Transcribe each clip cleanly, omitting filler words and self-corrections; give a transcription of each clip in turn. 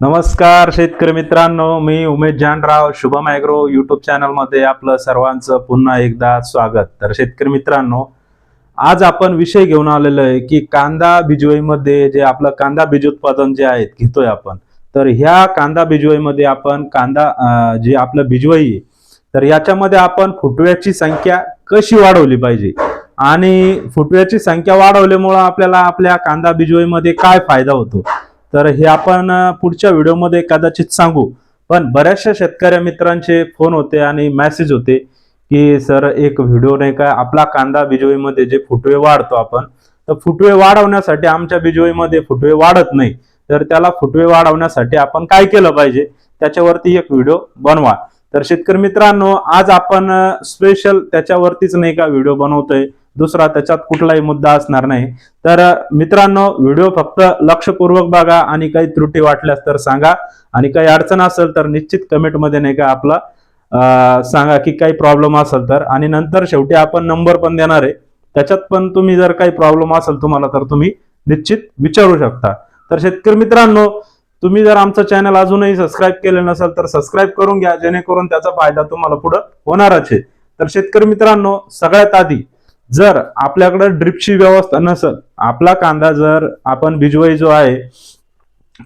नमस्कार शेतकरी मित्रांनो, मी उमेश जानराव शुभम ॲग्रो यूट्यूब चॅनलमध्ये आपलं सर्वांचं पुन्हा एकदा स्वागत. तर शेतकरी मित्रांनो, आज आपण विषय घेऊन आलेलो आहे की कांदा बिजवईमध्ये जे आपलं कांदा बीज उत्पादन जे आहे घेतोय आपण. तर ह्या कांदा बिजवईमध्ये आपण कांदा जे आपलं बिजवई आहे, तर याच्यामध्ये आपण फुटव्याची संख्या कशी वाढवली पाहिजे आणि फुटव्याची संख्या वाढवल्यामुळे आपल्याला आपल्या कांदा बिजवईमध्ये काय फायदा होतो, तर हे आपण पुढच्या व्हिडिओमध्ये कदाचित सांगू. पण बऱ्याचशा शेतकरी मित्रांचे फोन होते आणि मेसेज होते की सर एक व्हिडिओ नाही का आपला कांदा बिजवईमध्ये जे फुटवे वाढतो आपण, तर फुटवे वाढवण्यासाठी आमच्या बिजवईमध्ये फुटवे वाढत नाही, तर त्याला फुटवे वाढवण्यासाठी आपण काय केलं पाहिजे त्याच्यावरती एक व्हिडिओ बनवा. तर शेतकरी मित्रांनो, आज आपण स्पेशल त्याच्यावरतीच नाही का व्हिडिओ बनवतोय, दुसरा त्याच्यात कुठलाही मुद्दा असणार नाही. तर मित्रांनो, व्हिडिओ फक्त लक्षपूर्वक बघा आणि काही त्रुटी वाटल्यास तर सांगा आणि काही अडचण असेल तर निश्चित कमेंटमध्ये नाही का आपला सांगा की काही प्रॉब्लेम असेल तर. आणि नंतर शेवटी आपण नंबर पण देणार आहे, त्याच्यात पण तुम्ही जर काही प्रॉब्लेम असेल तुम्हाला तर तुम्ही निश्चित विचारू शकता. तर शेतकरी मित्रांनो, तुम्ही जर आमचं चॅनल अजूनही सबस्क्राईब केलं नसेल तर सबस्क्राईब करून घ्या, जेणेकरून त्याचा फायदा तुम्हाला पुढे होणारच आहे. तर शेतकरी मित्रांनो, सगळ्यात आधी जर आपल्याकडे ड्रिपची व्यवस्था नसेल, आपला कांदा जर आपण बिजवई जो आहे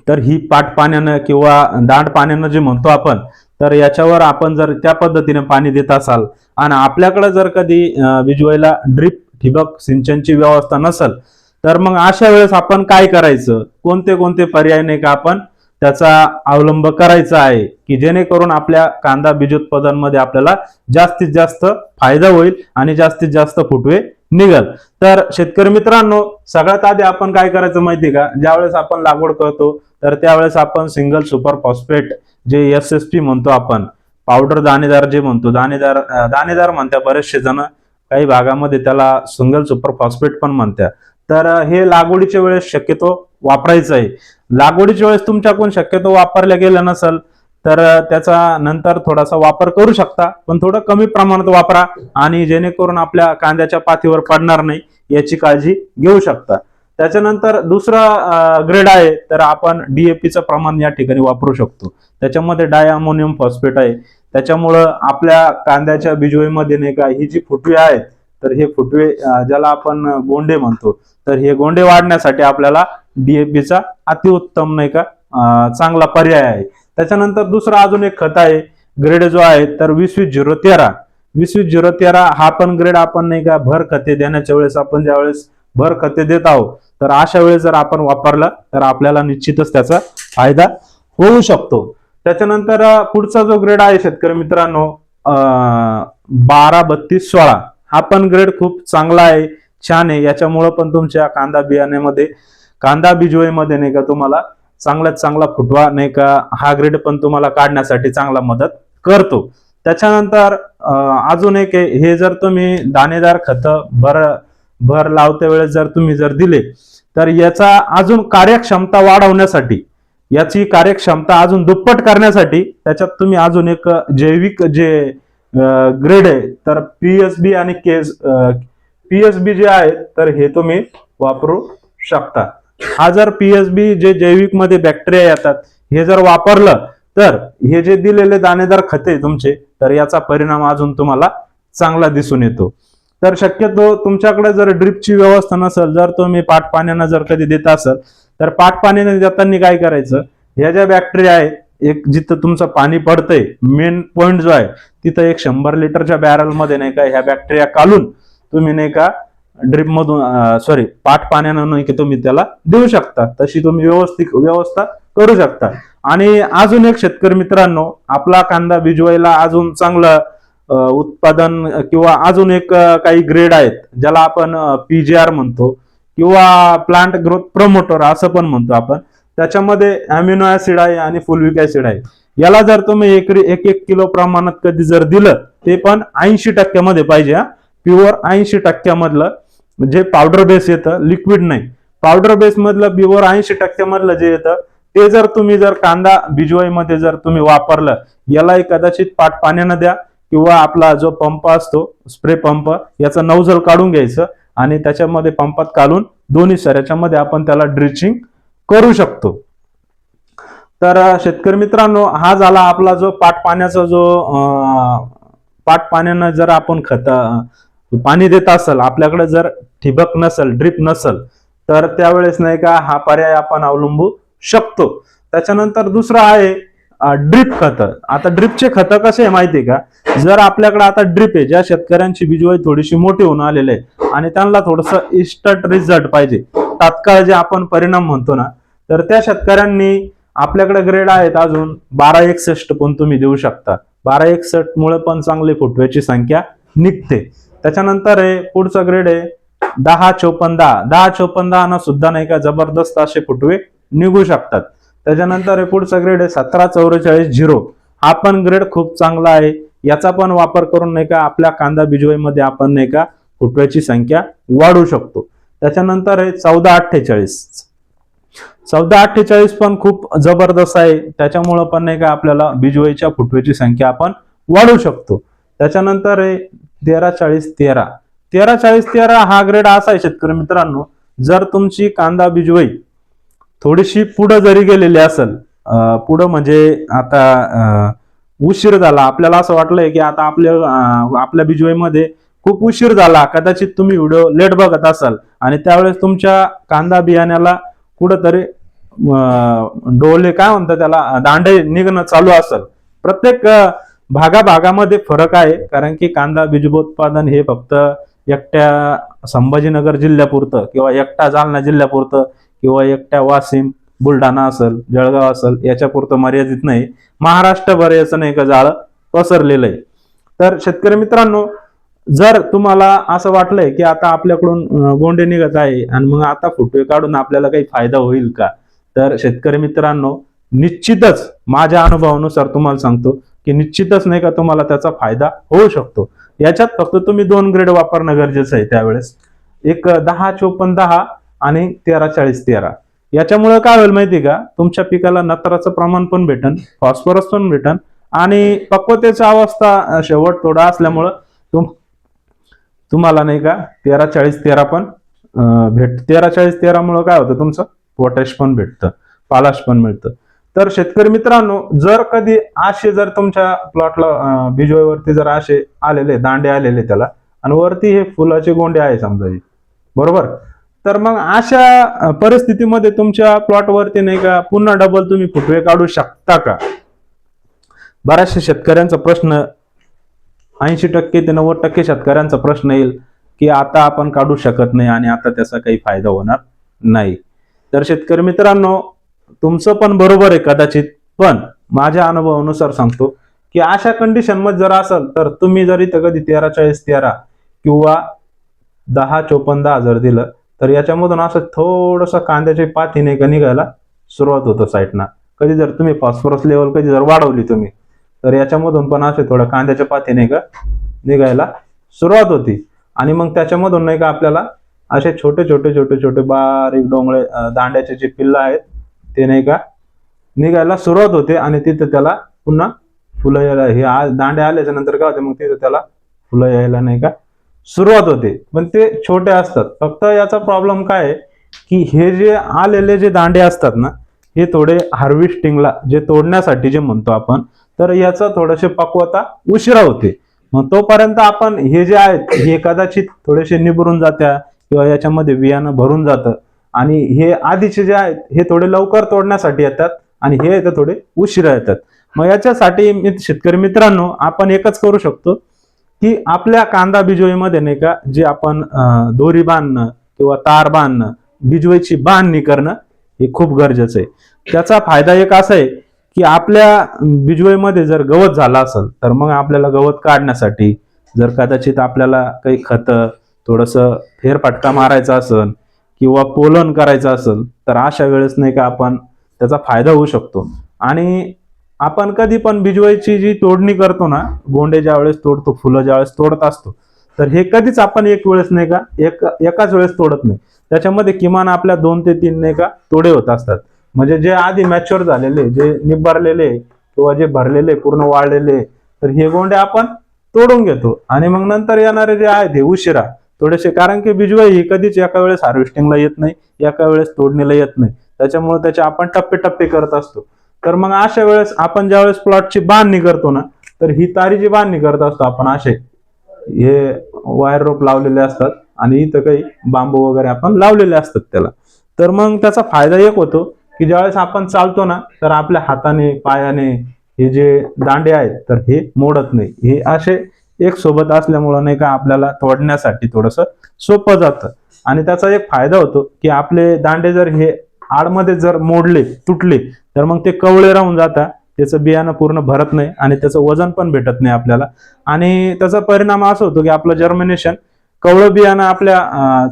तर ही पाट पाण्यानं किंवा दांड पाण्यानं जे म्हणतो आपण, तर याच्यावर आपण जर त्या पद्धतीने पाणी देत असाल आणि आपल्याकडे जर कधी बिजवईला ड्रिप ठिबक सिंचनची व्यवस्था नसेल, तर मग अशा वेळेस आपण काय करायचं, कोणते कोणते पर्याय नाही का आपण त्याचा अवलंब करायचा आहे की जेणेकरून आपल्या कांदा बीज उत्पादन मध्ये आपल्याला जास्तीत जास्त फायदा होईल आणि जास्तीत जास्त फुटवे निघल. तर शेतकरी मित्रांनो, सगळ्यात आधी आपण काय करायचं माहिती का, ज्यावेळेस आपण लागवड करतो तर त्यावेळेस आपण सिंगल सुपर फॉस्फेट जे SSP म्हणतो आपण, पावडर दाणेदार जे म्हणतो, दाणेदार म्हणतात बरेचसे जण, काही भागामध्ये त्याला सिंगल सुपर फॉस्फेट पण म्हणतात. तर हे लागवडीच्या वेळेस शक्यतो वापरायचं आहे. लागवडीच्या वेळेस तुमच्याकडून शक्यतो वापरल्या गेलं नसेल तर त्याचा नंतर थोडासा वापर करू शकता, पण थोडं कमी प्रमाणात वापरा आणि जेणेकरून आपल्या कांद्याच्या पातीवर पडणार नाही याची काळजी घेऊ शकता. त्याच्यानंतर दुसरा ग्रेड आहे, तर आपण DAPचं प्रमाण या ठिकाणी वापरू शकतो. त्याच्यामध्ये डाय अमोनियम फॉस्फेट आहे. त्याच्यामुळं आपल्या कांद्याच्या बिजवईमध्ये नाही का ही जी फुटवे आहेत, तर हे फुटवे ज्याला आपण गोंडे म्हणतो, तर हे गोंडे वाढण्यासाठी आपल्याला DAPचा अतिउत्तम नाही का चांगला पर्याय आहे. त्याच्यानंतर दुसरा अजून एक खत आहे, ग्रेड जो आहे तर 20-20-013. 20-20-013 हा पण ग्रेड आपण नाही का भर खते देण्याच्या वेळेस, आपण ज्यावेळेस भर खते देत आहोत तर अशा वेळेस जर आपण वापरला तर आपल्याला निश्चितच त्याचा फायदा होऊ शकतो. त्याच्यानंतर पुढचा जो ग्रेड आहे शेतकरी मित्रांनो, 12-32-16, हा पण ग्रेड खूप चांगला आहे, छान आहे. याच्यामुळे पण तुमच्या कांदा बियाण्यामध्ये, कांदा बिजवईमध्ये नाही का तुम्हाला चांगल्यात चांगला फुटवा नाही का हा ग्रेड पण तुम्हाला काढण्यासाठी चांगला मदत करतो. त्याच्यानंतर अजून एक हे जर तुम्ही दाणेदार खत भर लावत्या वेळेस जर तुम्ही जर दिले तर याचा अजून कार्यक्षमता वाढवण्यासाठी, याची कार्यक्षमता अजून दुप्पट करण्यासाठी त्याच्यात तुम्ही अजून एक जैविक जे ग्रेड आहे तर PSB आणि PSB जे आहे तर हे तुम्ही वापरू शकता. हा जर PSB जे जैविक मध्ये बॅक्टेरिया येतात हे जर वापरलं तर हे जे दिलेले दाणेदार खते तुमचे, तर याचा परिणाम अजून तुम्हाला चांगला दिसून येतो. तर शक्यतो तुमच्याकडे जर ड्रिपची व्यवस्था नसेल, जर तुम्ही पाट पाण्यानं जर कधी देत असाल तर पाट पाण्याने देताना काय करायचं, ह्या ज्या बॅक्टेरिया आहेत, एक जिथं तुमचं पाणी पडतंय मेन पॉइंट जो आहे तिथं एक 100 लिटरच्या बॅरल मध्ये नाही का ह्या बॅक्टेरिया काढून तुम्ही नाही का ड्रिप मधून पाट पाण्यानं नाही की तुम्ही त्याला देऊ शकता. तशी तुम्ही व्यवस्था करू शकता. आणि अजून एक शेतकरी मित्रांनो, आपला कांदा बिजवायला अजून चांगलं उत्पादन किंवा अजून एक काही ग्रेड आहेत ज्याला आपण PGR म्हणतो किंवा प्लांट ग्रोथ प्रमोटर असं पण म्हणतो आपण. त्याच्यामध्ये अमिनो ऍसिड आहे आणि फुलविक ऍसिड आहे. याला जर तुम्ही एक किलो प्रमाणात कधी जर दिलं, ते पण 80% मध्ये पाहिजे, प्युअर 80% मधलं, जे पावडर बेस येतं, लिक्विड नाही, पावडर बेस मधलं प्युअर 80% मधलं जे येतं ते जर तुम्ही जर कांदा बिजवाईमध्ये जर तुम्ही वापरलं, याला कदाचित पाट पाण्यानं द्या किंवा आपला जो पंप असतो स्प्रे पंप, याचा नौजल काढून घ्यायचं आणि त्याच्यामध्ये पंपात घालून दोन्ही सऱ्याच्या मध्ये आपण त्याला ड्रिचिंग करू शकतो. तर शेतकरी मित्रांनो, हा झाला आपला जो पाट पाण्याचा जो पाट पाण्यानं जर आपण पाणी देत असेल, आपल्याकडे जर ठिबक नसेल, ड्रिप नसेल, तर त्यावेळेस नाही का हा पर्याय आपण अवलंबू शकतो. त्याच्यानंतर दुसरं आहे ड्रिप खत. आता ड्रिपचे खत कसे आहे माहिती आहे का? जर आपल्याकडे आता ड्रिप आहे, ज्या शेतकऱ्यांची बीजवाई थोडीशी मोठी होऊन आलेली आहे आणि त्यांना थोडस इन्स्टंट रिझल्ट पाहिजे, तात्काळ जे आपण परिणाम म्हणतो ना, तर त्या शेतकऱ्यांनी आपल्याकडे ग्रेड आहेत अजून 1261 पण तुम्ही देऊ शकता. 1261 मुळे पण चांगली फुटव्याची संख्या निघते. त्याच्यानंतर आहे पुढचा ग्रेड आहे 10-54-10. 10-54-10 ना सुद्धा नाही का जबरदस्त असे फुटवे निघू शकतात. त्याच्यानंतर पुढचा ग्रेड आहे 17-44-0. हा पण ग्रेड खूप चांगला आहे. याचा पण वापर करून नाही का आपल्या कांदा बिजवाईमध्ये आपण नाही का फुटव्याची संख्या वाढवू शकतो. त्याच्यानंतर आहे 14-48. 14-48 पण खूप जबरदस्त आहे. त्याच्यामुळं पण नाही का आपल्याला बिजवाईच्या फुटव्याची संख्या आपण वाढवू शकतो. त्याच्यानंतर आहे 13-40-13. 13-40-13 हा ग्रेड असा आहे शेतकरी मित्रांनो, जर तुमची कांदा बिजवाई थोडीशी पुढे जरी गेलेली असेल, पुढं म्हणजे आता उशीर झाला, आपल्याला असं वाटलंय की आता आपल्या बिजवाईमध्ये खूप उशीर झाला, कदाचित तुम्ही व्हिडिओ लेट बघत असाल आणि त्यावेळेस तुमच्या कांदा बियाण्याला कुठंतरी डोले काय म्हणतात त्याला, दांडे निघणं चालू असेल. प्रत्येक भागाभागामध्ये फरक आहे, कारण की कांदा बीजोत्पादन हे फक्त एकट्या संभाजीनगर जिल्ह्यापुरतं किंवा एकटा जालना जिल्ह्यापुरतं किंवा एकट्या वाशिम, बुलढाणा असेल, जळगाव असेल याच्यापुरतं मर्यादित नाही. महाराष्ट्रभर याचं नाही का जाळं पसरलेलं आहे. तर शेतकरी मित्रांनो, जर तुम्हाला असं वाटलंय की आता आपल्याकडून गोंडे निघत आहे आणि मग आता फुटवे काढून आपल्याला काही फायदा होईल का, तर शेतकरी मित्रांनो, निश्चितच माझ्या अनुभवानुसार तुम्हाला सांगतो की निश्चितच नाही का तुम्हाला त्याचा फायदा होऊ शकतो. याच्यात फक्त तुम्ही 2 ग्रेड वापरणं गरजेचं आहे. त्यावेळेस एक 10-54-10 आणि 13-40-13. याच्यामुळे काय होईल माहिती का, तुमच्या पिकाला नत्राचं प्रमाण पण भेटन, फॉस्फरस पण भेटन आणि पक्वतेचा अवस्था शेवट थोडा असल्यामुळं तुम्हाला नाही का 13-40-13 पण 13-40-13 मुळे काय होतं, तुमचं पोटॅश पण भेटतं, पालाश पण मिळतं. तर शेतकरी मित्रांनो, जर कधी असे जर तुमच्या प्लॉटला बिजवाईवरती जर असे आलेले दांडे आलेले त्याला आणि वरती हे फुलाचे गोंडे आहे समजा, बरोबर, तर मग अशा परिस्थितीमध्ये तुमच्या प्लॉटवरती नाही का पुन्हा डबल तुम्ही फुटवे काढू शकता का? बऱ्याचशा शेतकऱ्यांचा प्रश्न, 80% ते 90% शेतकऱ्यांचा प्रश्न येईल की आता आपण काढू शकत नाही आणि आता त्याचा काही फायदा होणार नाही. तर शेतकरी मित्रांनो, तुमचं पण बरोबर आहे कदाचित, पण माझ्या अनुभवानुसार सांगतो की अशा कंडिशन मध्ये जर असेल तर तुम्ही जर इथं कधी 13-40-13 किंवा 10-54-10 जर दिलं तर याच्यामधून असं थोडस कांद्याची पाती नाही का निघायला सुरुवात होतं साईडना. कधी जर तुम्ही फॉस्फरस लेवल कधी जर वाढवली तुम्ही, तर याच्यामधून पण असे थोड्या कांद्याच्या पाती नाही का निघायला सुरुवात होती आणि मग त्याच्यामधून नाही का आपल्याला असे छोटे छोटे छोटे छोटे बारीक डोंगळे दांड्याचे जे पिल्ल आहेत ते नाही का निघायला सुरुवात होते आणि तिथं त्याला पुन्हा फुलं यायला, हे दांडे आल्याच्या नंतर काय होते, मग तिथं त्याला फुलं यायला नाही का सुरुवात होते. पण ते छोटे असतात. फक्त याचा प्रॉब्लेम काय आहे की हे जे आलेले जे दांडे असतात ना, हे थोडे हार्वेस्टिंगला जे तोडण्यासाठी जे म्हणतो आपण, तर याचा थोडेसे पक्वता उशिरा होते. मग तोपर्यंत आपण हे जे आहेत हे कदाचित थोडेसे निभरून जात्या किंवा याच्यामध्ये बियाणं भरून जातं आणि हे आधीचे जे आहेत हे थोडे लवकर तोडण्यासाठी येतात आणि हे येतं थोडे उशिरा येतात. मग याच्यासाठी शेतकरी मित्रांनो, आपण एकच करू शकतो की आपल्या कांदा बिजवाईमध्ये नाही का जे आपण दोरी बांधणं किंवा तार बांधणं, बिजवाईची बांधणी करणं हे खूप गरजेचं आहे. त्याचा फायदा एक असा आहे की आपल्या बिजवाईमध्ये जर गवत झाला असेल तर मग आपल्याला गवत काढण्यासाठी जर कदाचित आपल्याला काही खत थोडंसं फेरफटका मारायचा असेल किंवा पोलन करायचं असेल तर अशा वेळेस नाही का आपण त्याचा फायदा होऊ शकतो. आणि आपण कधी पण बिजवाईची जी तोडणी करतो ना, गोंडे ज्या वेळेस तोडतो, फुलं ज्या वेळेस तोडत असतो, तर हे कधीच आपण एक वेळेस नाही का एकाच वेळेस तोडत नाही. त्याच्यामध्ये किमान आपल्या 2 ते 3 नाही का तोडे होत असतात. म्हणजे जे आधी मॅच्युअर झालेले, जे निबारलेले किंवा जे भरलेले पूर्ण वाळलेले, तर हे गोंडे आपण तोडून घेतो आणि मग नंतर येणारे जे आहेत हे उशिरा थोडेसे, कारण की बिजवाई ही कधीच एका वेळेस हार्वेस्टिंगला येत नाही, एका वेळेस तोडणीला येत नाही. त्याच्यामुळे त्याचे आपण टप्पे टप्पे करत असतो. तर मग अशा वेळेस आपण ज्यावेळेस प्लॉटची बांधणी करतो ना, तर ही तारीची बांधणी करत असतो आपण. असे हे वायर रोप लावलेले असतात आणि इथं काही बांबू वगैरे आपण लावलेले असतात त्याला. तर मग त्याचा फायदा एक होतो की ज्यावेळेस आपण चालतो ना, तर आपल्या हाताने पायाने हे जे दांडे आहेत तर हे मोडत नाही. हे असे एक सोबत असल्यामुळं नाही का आपल्याला तोडण्यासाठी थोडंसं सोपं जातं. आणि त्याचा एक फायदा होतो की आपले दांडे जर हे आडमध्ये जर मोडले तुटले तर मग ते कवळे राहून जातात, त्याचं बियाणं पूर्ण भरत नाही आणि त्याचं वजन पण भेटत नाही आपल्याला. आणि त्याचा परिणाम असा होतो की आपलं जर्मिनेशन, कवळं बियाणं आपल्या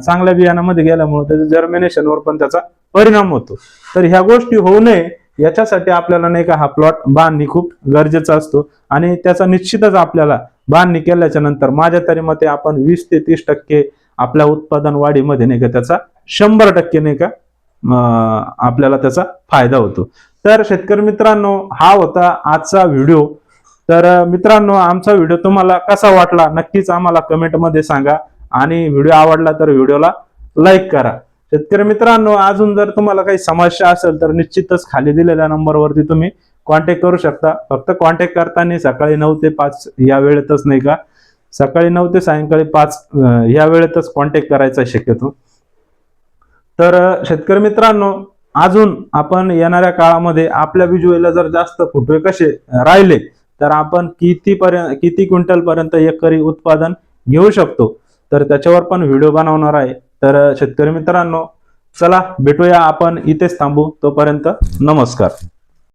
चांगल्या बियाणामध्ये गेल्यामुळे त्याच्या जर्मिनेशनवर पण त्याचा परिणाम होतो. तर ह्या गोष्टी होऊ नये याच्यासाठी आपल्याला नाही का हा प्लॉट बांधणी खूप गरजेचा असतो. आणि त्याचा निश्चितच आपल्याला बांधणी केल्याच्या नंतर माझ्या तरी मते आपण 20 ते 30% आपल्या उत्पादन वाढीमध्ये नाही का त्याचा 100% नाही का आपल्याला त्याचा फायदा होतो. तर शेतकरी मित्रांनो, हा होता आजचा व्हिडिओ. तर मित्रांनो, आमचा व्हिडिओ तुम्हाला कसा वाटला नक्कीच आम्हाला कमेंटमध्ये सांगा. आणि व्हिडिओ आवडला तर व्हिडिओला लाईक करा. शेतकरी मित्रांनो, अजून जर तुम्हाला काही समस्या असेल तर निश्चितच खाली दिलेल्या नंबरवरती तुम्ही कॉन्टॅक्ट करू शकता. फक्त कॉन्टॅक्ट करताना सकाळी 9 ते 5 या वेळेतच नाही का, सकाळी 9 ते सायंकाळी 5 या वेळेतच कॉन्टॅक्ट करायचा शक्यतो. तर शेतकरी मित्रांनो, अजून आपण येणाऱ्या काळामध्ये आपल्या बिजूला जर जास्त फुटवे कसे राहिले तर आपण किती क्विंटल पर्यंत एकरी उत्पादन घेऊ शकतो तर त्याच्यावर पण व्हिडिओ बनवणार आहे. तर शेतकरी मित्रांनो, चला भेटूया आपण इथेच थांबू. तोपर्यंत नमस्कार.